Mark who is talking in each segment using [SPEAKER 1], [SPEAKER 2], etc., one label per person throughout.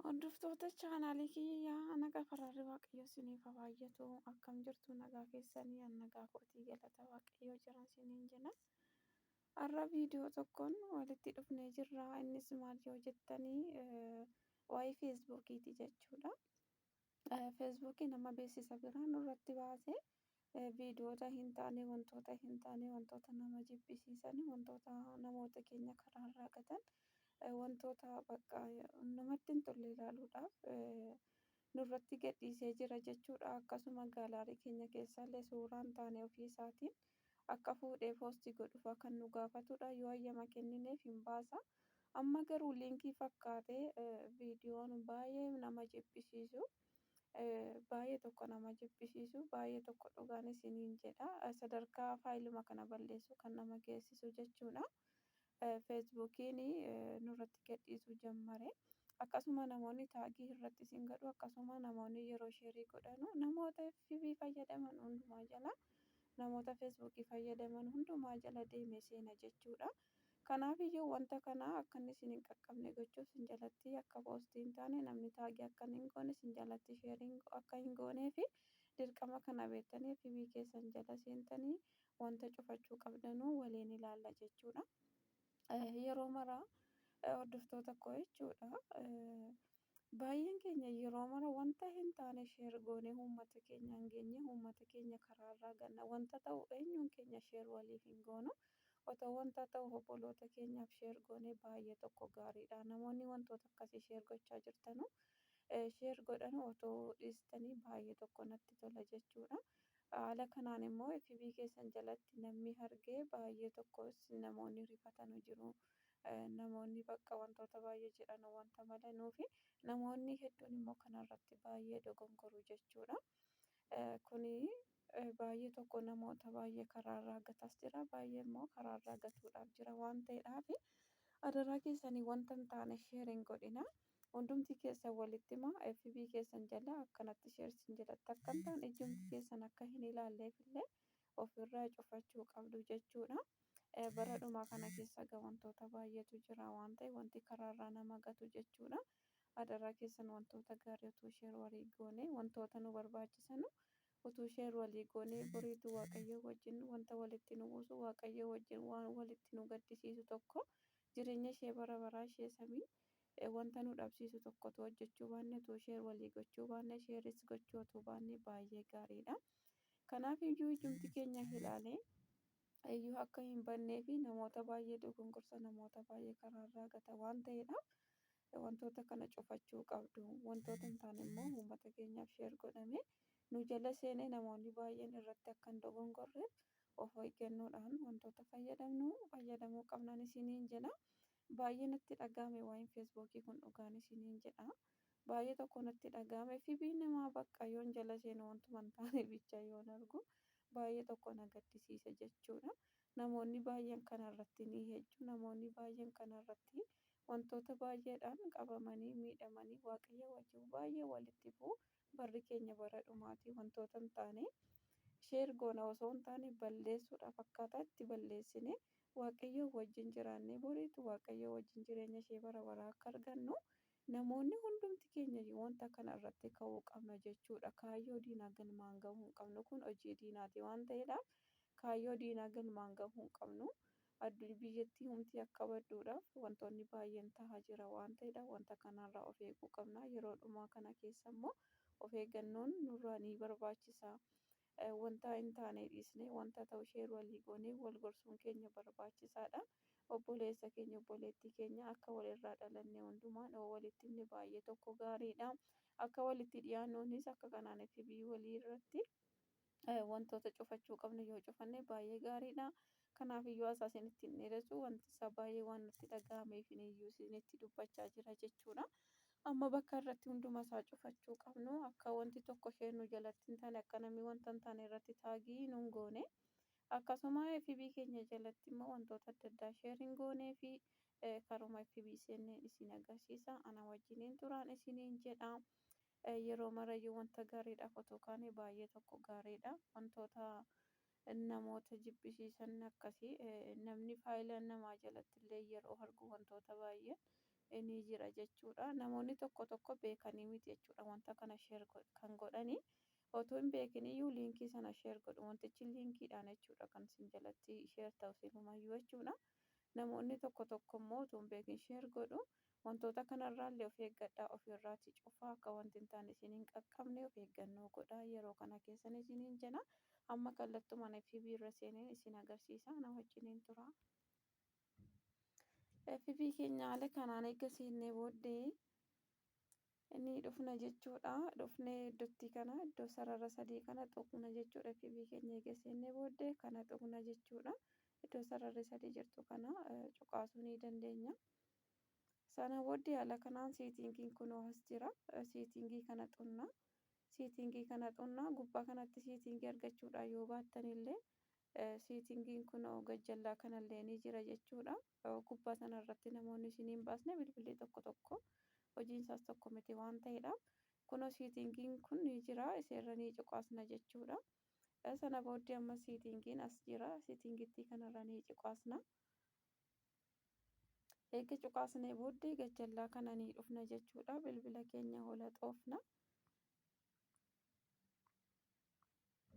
[SPEAKER 1] Hordoftoota chaanaalii kiyyaa nagaa fararri waaqayyoo isiniif haa baay'atu. Akkam jirtu nagaa keessanii? An nagaa kootii galata waaqayyoo jira isiniin jenna. Har'a viidiyoo tokkoon walitti dhufnee jirra. Innis maal yoo jettanii waa'ee feesbuukiiti jechuudha. Feesbuukiin amma beeksisa biraa nurratti baasee viidiyoota hin taane wantoota nama jibbisiisan wantoota namoota keenya karaarraa gatan wantoota bakka namatti hin tolle ilaaluudhaaf nurratti gadhiisee jira jechuudha. Akkasuma gaalaarii keenya keessallee suuraan taane ofii isaatiin akka fuudhee poostii godhuuf kan nu gaafatudha. Yoo hayyama kennineef hin baasa. Amma garuu liinkii fakkaatee viidiyoon baay'ee nama jibbisiisu. Baay'ee tokko nama jibbisiisu baay'ee tokko dhugaan isiniin jedha sadarkaa faayiluma kana balleessu kan nama geessisu jechuudha. Feesbuukiin nurratti gadhiisuu jammare akkasuma namoonni taagii irratti isin godhu akkasuma namoonni yeroo sheerii godhanu namoota FB fayyadaman hundumaa jala namoota feesbuukii fayyadaman hundumaa jala deemee seena jechuudha. Kanaaf iyyuu wanta kana akka inni isin hin qaqqabne gochuuf isin jalatti akka poostii hin taane namni taagii akka hin goone isin jalatti sheerii akka hin goonee fi dirqama kana beektanii FB keessan jala seentanii wanta cufachuu qabdanuu waliin ilaalla jechuudha. Yeroo maraa hordoftoota koo jechuudha. Baay'een keenya yeroo mara wanta hin taane sheer goonee uummata keenya hin geenye uummata keenya karaarraa ganna wanta ta'u eenyuun keenya sheer waliif hin goonu. Otoo wanta ta'u obboloota keenyaaf sheer goonee baay'ee tokko gaariidha. Namoonni wantoota akkasii sheer gochaa jirtanuu sheer godhan otoo dhiistanii baay'ee tokko natti tola jechuudha. Haala kanaan immoo FB keessan jalatti namni argee baay'ee tokkos namoonni rifatanu jiru. Namoonni bakka wantoota baay'ee jedhan wanta malanuu fi namoonni hedduun immoo kanarratti baay'ee dogongoru jechuudha. Kuni baay'ee tokko namoota baay'ee karaarraa gatas jira baay'ee immoo karaarraa gatuudhaaf jira waan ta'eedhaaf adaraa keessanii wanta hin taane sheer hin godhina. Hundumti keessan walitti himaa FB keessan jala akkanatti sheersiin jalatti akka hin taane ijumti keessan akka hin ilaalleef illee ofirraa cufachuu qabdu jechuudha. Bara dhumaa kana keessa wantoota baay'eetu jira waan ta'eef wanti karaarraa nama gatu jechuudha. Adaraa keessan wantoota gaarii utuu sheer walii goone wantoota nu barbaachisan utuu sheer walii goone boriitu waaqayyo wajjin wanta walitti nu buusu waaqayyo wajjin waan walitti nu gaddisiisu tokko jireenya ishee bara baraa ishee samii wanta nu dhabsiisu tokkotu hojjechuu baanne utuu sheer walii gochuu baanne sheeris gochuu utuu baanne baay'ee gaariidha. Kanaaf iyyuu ijumti keenya ilaalee iyyuu akka hin bannee fi namoota baay'ee dogongorsa namoota baay'ee karaarraa gata waan ta'eedhaaf wantoota kana cufachuu qabdu. Wantoota hin taane immoo uummata keenyaaf sheer godhame nu jala seenee namoonni baay'een irratti akka hin dogongorreef of eeggannoodhaan wantoota fayyadamuu qabnan isiniin jedha. Baay'ee natti dhagahame waa'een feesbuukii kun dhugaan isiniin jedha. Baay'ee tokko natti dhagahame FB namaa bakka yoon jala seenu wantuma hin taane bicha yoon argu baay'ee tokko na gaddisiisa jechuudha. Namoonni baay'een kanarratti ni heejju. Namoonni baay'een kanarratti wantoota baay'eedhaan qabamanii miidhamanii waaqayyo wajjin baay'ee walitti bu'u. Barri keenya bara dhumaati wantoota hin taane sheer goona osoo hin taane balleessuudhaaf akkaataa itti balleessine waaqayyo wajjin jiraannee boriitu waaqayyo wajjin jireenya ishee bara baraa akka argannu namoonni hundumti keenya wanta kana irratti ka'uu qabna jechuudha. Kaayyoo diinaa galmaan gahuu hin qabnu kun hojii diinaati waan ta'eedhaaf kaayyoo diinaa galmaan gahuu hin qabnu. Biyyattii humti akka badduudhaaf wantoonni baay'een tahaa jira waan ta'eedhaaf wanta kanarraa of eeguu qabna. Yeroo dhumaa kana keessa immoo of eeggannoon nurraa ni barbaachisa. Wanta hin taane dhiisnee wanta ta'u sheer walii goonee wal gorsuun keenya barbaachisaadha. Obboleessa keenya obboleettii keenya akka walirraa dhalanne hundumaan walitti himne baay'ee tokko gaariidha. Akka walitti dhiyaannuunis akka kanaan FB walii irratti wantoota cufachuu qabnu yoo cufanne baay'ee gaariidha. Kanaaf iyyuu asaasin ittiin dheeressu wanti isaa baay'ee waan natti dhagahameef iyyuu isinitti dubbachaa jira jechuudha. Amma bakka irratti hunduma isaa cufachuu qabnu akka wanti tokko sheer nu jalatti hin taane akka namni wanta hin taane irratti taagii nu hin goone akkasuma FB keenya jalatti immoo wantoota adda addaa sheer hin goonee fi karuma FB seennee isin agarsiisa. Ana wajjiniin turaan isiniin jedha. Yeroo marayyuu wanta gaariidhaaf otoo kaane baay'ee tokko gaariidha. Wantoota namoota jibbisiisan akkasii namni faayila namaa jalatti illee yeroo argu wantoota baay'ee ni jira jechuudha. Namoonni tokko tokko beekanii miti jechuudha wanta kana sheer kan godhanii. Otoo hin beekin iyyuu liinkii sana sheer godhu. Wantichi liinkiidhaan jechuudha kan isin jalatti sheer ta'u silumayyuu jechuudha. Namoonni tokko tokko immoo otoo hin beekin sheer godhu. Wantoota kanarraallee of eeggadhaa, ofirraati cufaa, akka wanti hin taane isin hin qaqqabne of eeggannoo godhaa yeroo kana keessan isiniin jedha. Amma kallattumaan FB irra seeneen isin agarsiisa. Na wajjiniin tura. FB keenya haala kanaan eegga seennee booddee inni dhufna jechuudha. Dhufnee iddootti kana iddoo sarara sadii kana tuqna jechuudha. FB keenya eegga seennee booddee kana tuqna jechuudha. Iddoo sararri sadii jirtu kana cuqaasuu ni dandeenya. Sana booddee haala kanaan seetingiin kun as jira. Seetingii kana xunna. Seetingii kana xunnaa gubbaa kanatti seetingii argachuudha yoo baattan illee seetingiin kun gajjallaa kanallee ni jira jechuudha. Gubbaa sanarratti namoonni isin hin baasne bilbilli tokko tokko hojiin isaas tokko miti waan ta'eedhaaf kunoo seetingiin kun ni jira iseerra ni cuqaasna jechuudha. Sana booddee amma seetingiin as jira seetingittii kanarra ni cuqaasna. Eegga cuqaasnee booddee gajjallaa kana ni dhufna jechuudha. Bilbila keenya hola xoofna.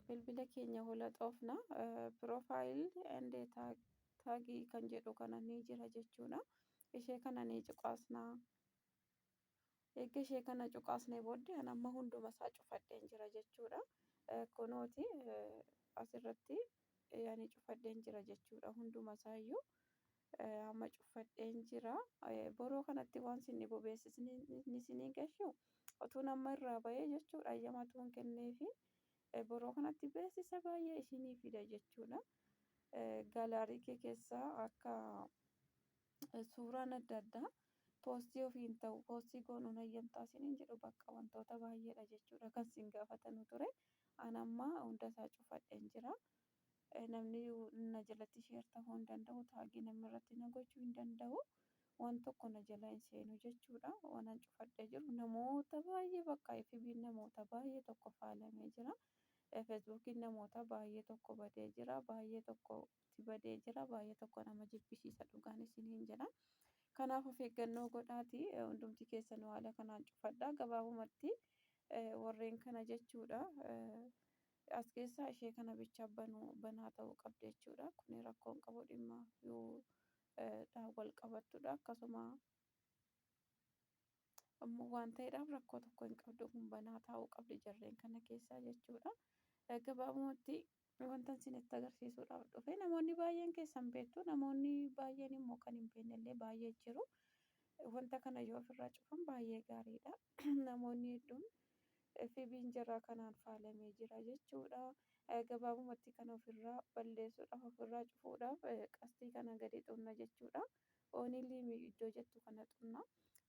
[SPEAKER 1] Bilbila keenya hola xoofna. Piroofaayil and taagii kan jedhu kana ni jira jechuudha. Ishee kana ni cuqaasna. Eegga ishee kana cuqaasnee booddee an amma hunduma isaa cufadheen jira jechuudha. Kunooti asirratti ani cufadheen jira jechuudha. Hunduma isaayyuu amma cufadheen jira. Boroo kanatti waan isin bobeessisni isinii gashu otoo nama irraa bahee jechuudha. Ayyamatu hin kenneefi boroo kanatti beeksisa baay'ee isinii fida jechuudha. Gaalaarii kee keessaa akka suuraan adda addaa poostii ofiin ta'u poostii goonuun hayyamtaa isiniin jedhu bakka wantoota baay'eedha jechuudha kan isin gaafatanu ture. An amma hunda isaa cufadheen jira. Namni na jalatti sheer ta'uu hin danda'u. Taagii namni irratti na gochuu hin danda'u. Waan tokko na jala hin seenu jechuudha. Waan an cufadhee jiru namoota baay'ee bakka FB'n namoota baay'ee tokko faalamee jira. Feesbuukiin namoota baay'ee tokko badee jira. Baay'ee tokkotti badee jira. Baay'ee tokko nama jibbisiisa dhugaan isiniin jedha. Kanaaf of eeggannoo godhaati. Hundumti keessanuu haala kanaan cufadhaa. Gabaabumatti warreen kana jechuudha. As keessaa ishee kana bicha banaa ta'uu qabdi jechuudha. Kun rakkoo hin qabu dhimma yoo wal qabattudha. Akkasuma waan ta'eedhaaf rakkoo tokko hin qabdu kun banaa ta'uu qabdi jarreen kana keessaa jechuudha. Gabaabumatti wanta isinitti agarsiisuudhaaf dhufe namoonni baay'een keessan beektu namoonni baay'een immoo kan hin beeknellee baay'ee jiru. Wanta kana yoo ofirraa cufan baay'ee gaariidha. Namoonni hedduun FB'n jarraa kanaan faalamee jira jechuudha. Gabaabumatti kana ofirraa balleessuudhaaf ofirraa cufuudhaaf qastii kana gadi xunna jechuudha. Oonilii iddoo jettu kana xunna.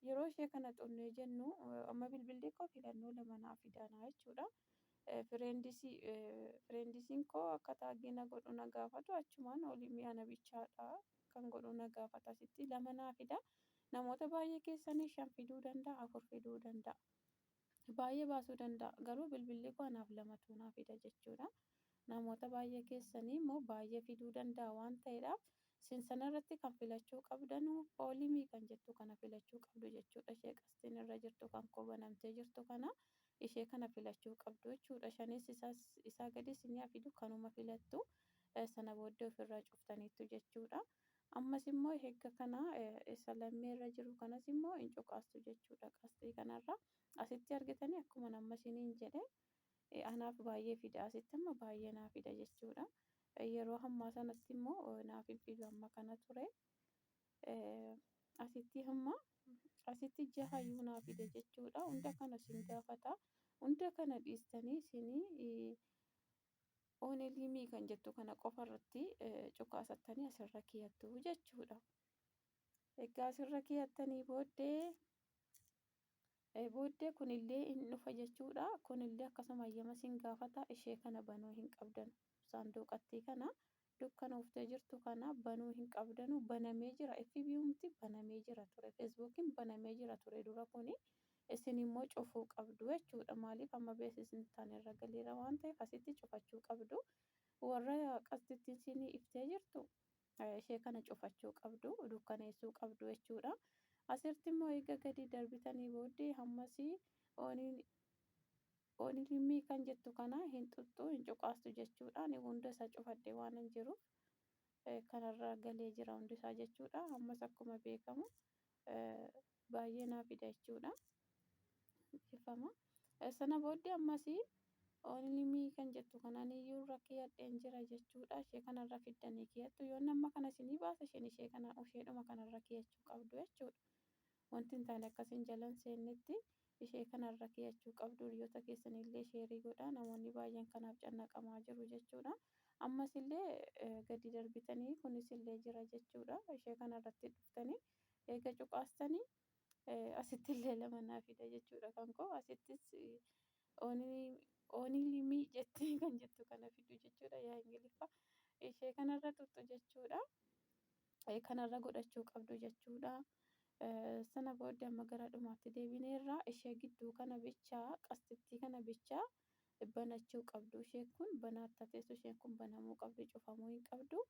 [SPEAKER 1] Yeroo ishee kana xunnee jennu amma bilbilli koo filannoo lama naa fidanaa jechuudha. Fireendisiin koo akka taagii na godhu na gaafatu achumaan olii mi'a na bichaadha kan godhu na gaafata asitti lama naa fida. Namoota baay'ee keessanii 5 fiduu danda'a 4 fiduu danda'a. Baay'ee baasuu danda'a garuu bilbilli koo anaaf 2tu naa fida jechuudha. Namoota baay'ee keessanii immoo baay'ee fiduu danda'a waan ta'eedhaaf isin sanarratti kan filachuu qabdanu oolimii kan jettu kana filachuu qabdu jechuudha. Ishee qastiin irra jirtu kan koo banamtee jirtu kana ishee kana filachuu qabdu jechuudha. Shanis isaa gadis ni fidu kanuma filattu sana booddee ofirraa cuftaniittu jechuudha. Ammas immoo eegga kana isa lammee irra jiru kanas immoo hin cuqaastu jechuudha. Qastii kanarra asitti argitanii akkuma nama isiniin jedhe anaaf baay'ee fida asitti amma baay'ee naa fida jechuudha. Yeroo ammaa sanatti immoo naaf hin fidu amma kana ture. Asitti amma asitti 6 naa fide jechuudha. Hunda kana isin gaafata. Hunda kana dhiistanii isinii oonilii kan jettu kana qofa irratti cuqaasattanii asirra keeyattu jechuudha. Egaa asirra keeyattanii booddee kunillee hin dhufa jechuudha. Kunillee akkasuma hayyama isin gaafata. Ishee kana banuu hin qabdan. Saanduqattii kana dukkanooftee jirtu kana banuu hin qabdanu. Banamee jira. FB'umti banamee jira ture. Feesbuukiin banamee jira ture dura kuni. Isin immoo cufuu qabdu jechuudha. Maaliif amma beeksisni hin taane irra galeera waan ta'eef asitti cufachuu qabdu. Warra qastittiin isinii iftee jirtu ishee kana cufachuu qabdu. Dukkaneessuu qabdu jechuudha. Asirratti immoo eega gadi darbitanii booddee hammasii oonilii kan jettu kana hin xuxxu hin cuqaastu jechuudha. Ani hunda isaa cufadhee waan hin jiruuf kanarra galee jira hundi isaa jechuudha. Ammas akkuma beekamu baay'ee naa fida jechuudha. Ifama. Sana booddee ammasii oonilii kan jettu kanaan iyyuu irra kiyadheen jira jechuudha. Ishee kanarra fiddanii kiyattu yoo nama kana isinii baasa isheedhuma kanarra kiyachuu qabdu jechuudha. Wanti hin taane akkasiin jalan seennetti ishee kanarra kiyachuu qabdu. Hiriyoota keessanillee sheerii godhaa namoonni baay'een kanaaf cannaqamaa jiru jechuudha. Ammas illee gadi darbitanii kunis illee jira jechuudha. Ishee kanarratti dhuftanii eega cuqaastanii asitti illee lama naa fida jechuudha kan koo asittis oonilii jettee kan jettu kana fidu jechuudha yaa ingiliffa ishee kanarra tuttu jechuudha. Kanarra godhachuu qabdu jechuudha. Sana booddee amma gara dhumaatti deebineerraa ishee gidduu kana bichaa qastittii kana bichaa banachuu qabdu. Isheen kun banaatta teessu isheen kun banamuu qabdu cufamuu hin qabdu.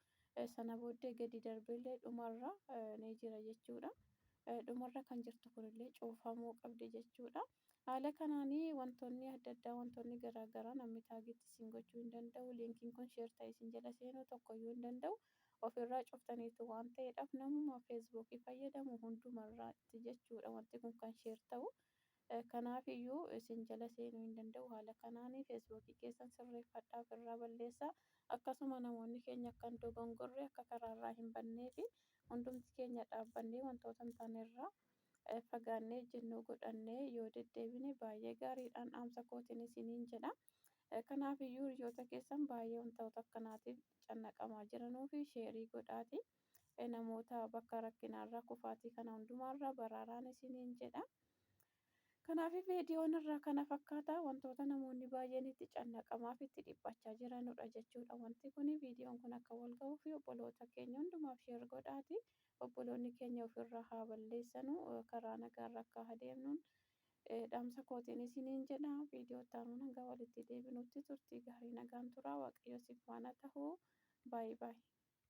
[SPEAKER 1] Sana booddee gadi darbeellee dhumarra ni jira jechuudha. Dhumarra kan jirtu kunillee cufamuu qabdi jechuudha. Haala kanaanii wantoonni adda addaa wantoonni garaagaraa namni taageetti isin gochuu hin danda'u. Liinkiin kun sheer ta'ee isin jala seenuu tokkoyyuu hin danda'u. Ofirraa cuftaniitu waan ta'eedhaaf namuma feesbuukii fayyadamu hundumarraatti jechuudha. Wanti kun kan sheer ta'u. Kanaafiyyuu isin jala seenuu hin danda'u. Haala kanaanii feesbuukii keessan sirreeffadhaa ofirraa balleessaa. Akkasuma namoonni keenya akka hin dogongorre akka karaarraa hin bannee fi hundumti keenya dhaabbannee wantoota hin taanerraa fagaannee ejjennoo godhannee yoo deddeebine baay'ee gaariidhaan dhaamsa kootiin isiniin jedha. Kanaafiyyuu hiriyoota keessan baay'ee wantoota akkanaatiif cannaqamaa jiranuu fi sheerii godhaati. Namoota bakka rakkinaarraa kufaatii kana hundumaarraa baraaraan isiniin jedha. Kanaaf viidiyoon irraa kana fakkaata wantoota namoonni baay'een itti cannaqamaa fi itti dhiphachaa jiranudha jechuudha. Wanti kun viidiyoon kun akka wal ga'uu fi obboloota keenya hundumaaf sheer godhaati. Obboloonni keenya ofirraa haa balleessanu karaa nagaarra akka adeemnuun dhaamsa kootiin isiniin jedha. Viidiyoo taanuun hanga walitti deebinutti turtii gaarii nagaan turaa waaqayyo siif faana ta'uu baay'ee baay'ee.